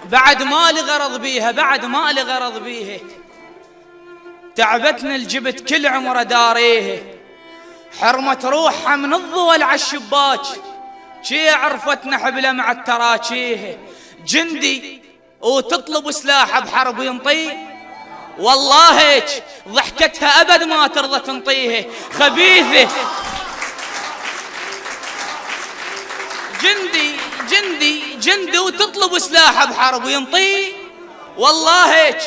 بعد ما لي غرض بيها، بعد ما لي غرض بيها. تعبتنا الجبت كل عمره داريه، حرمت روحها من الضوال عالشباك، شي عرفتنا حبله مع التراكيه. جندي وتطلب سلاحه بحرب ينطيه، والله هيك ضحكتها أبد ما ترضى تنطيه. خبيثة جندي وتطلب سلاحه بحرب وينطيه، والله هيك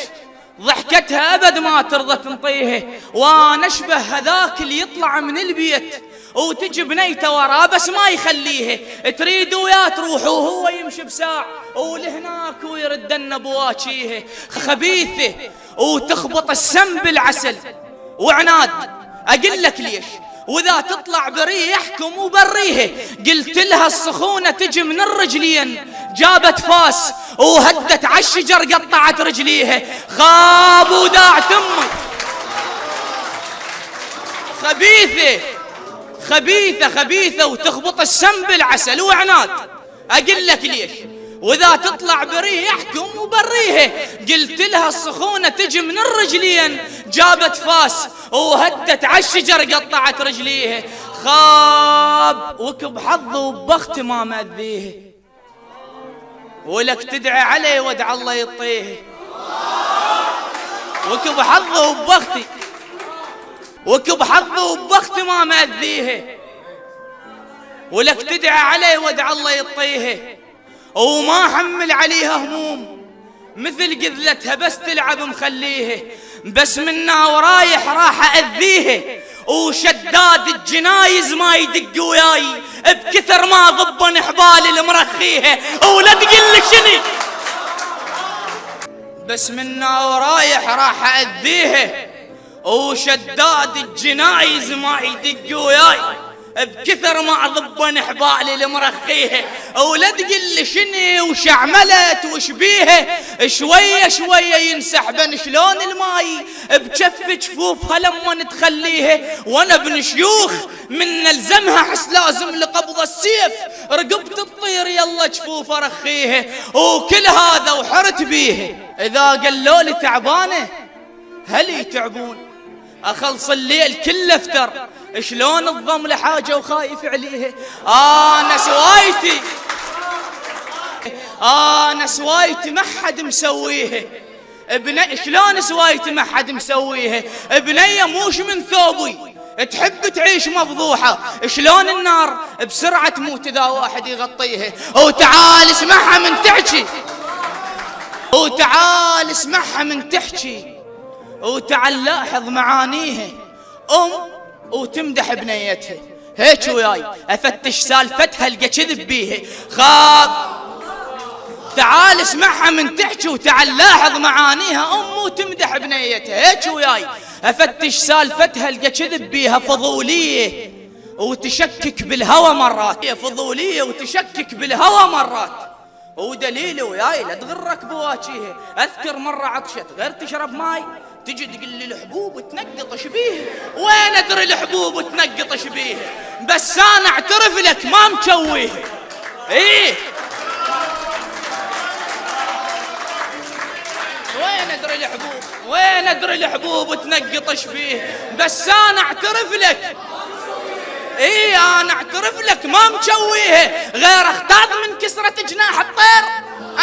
ضحكتها أبد ما ترضى تنطيه. وانا اشبه هذاك اللي يطلع من البيت وتجي بنيته وراه بس ما يخليه، تريد ويا تروح وهو يمشي بساع ولهناك ويردن بواجيه. خبيثة وتخبط السم بالعسل وعناد. اقول لك ليش؟ واذا تطلع بريحكم وبريه. قلت لها السخونة تجي من الرجلين، جابت فاس وهدت عالشجر قطعت رجليه. خاب وداعت امي. خبيثة وتخبط السم بالعسل وعناد. اقول لك ليش؟ واذا تطلع بريحكم وبريه. قلت لها السخونة تجي من الرجلين، جابت فاس وهدت عالشجر قطعت رجليه. خاب وكب حظه وبخت ما مأذيه، ولك تدعي عليه ودع الله يطيه. وكب حظه وبختي، وكب حظه وبخت ما مأذيه، ولك تدعي عليه ودع الله يطيه. وما حمل عليها هموم مثل قذلتها بس تلعب مخليه. بس منا ورايح راح أذيه، وشداد الجنايز ما يدق وياي بكثر ما ضبن حبال المرخيه. ولا تقل لي شني، بس منا ورايح راح أذيه، وشداد الجنايز ما يدق وياي بكثر ما ضبن حبالي المرخيه. ولا تقل لي شني وش عملت وش بيها. شوية ينسحبن شلون الماي بجف جفوفها لما تخليها. وانا ابن شيوخ من نلزمها حس لازم لقبض السيف، رقبت الطير يلا جفوف رخيها. وكل هذا وحرت بيها. اذا قالوا لي تعبانه هل يتعبون؟ اخلص الليل كله افتر، شلون الضم لحاجة وخايف عليها. انا سوايتي ما حد مسويها. شلون سوايتي ما حد مسويها؟ بنية موش من ثوبي تحب تعيش مفضوحة. شلون النار بسرعة تموت اذا واحد يغطيها. وتعال اسمعها من تحكي، وتعال اسمعها من تحكي، وتعال لاحظ معانيها. وتمدح بنيتها هيك وياي افتش سالفتها القى كذب بيها. خاب تعال اسمعها من تحكي وتعال لاحظ معانيها. وتمدح بنيتها هيك وياي افتش سالفتها القى كذب بيها. فضولية وتشكك بالهوى مرات، فضولية وتشكك بالهوى مرات. ودليل وياي لا تغرك بواجهها. اذكر مرة عطشت غير تشرب ماي تجي تقول لي الحبوب تنقطش بيه. وين ادري الحبوب تنقطش بيه؟ بس انا اعترف لك ما مشويه. ايه وين ادري الحبوب تنقطش بيه؟ بس انا اعترف لك. ايه انا اعترف لك ما مشويه. غير اختاض من كسرة جناح الطير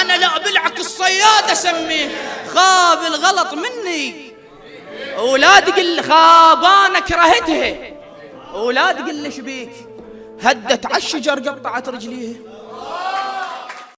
انا لا بلعك الصياد اسميه. خاب الغلط مني. ولا تقل خاب انا كرهتها. ولا تقل ايش بيك؟ هدت عالشجر قطعت رجليه.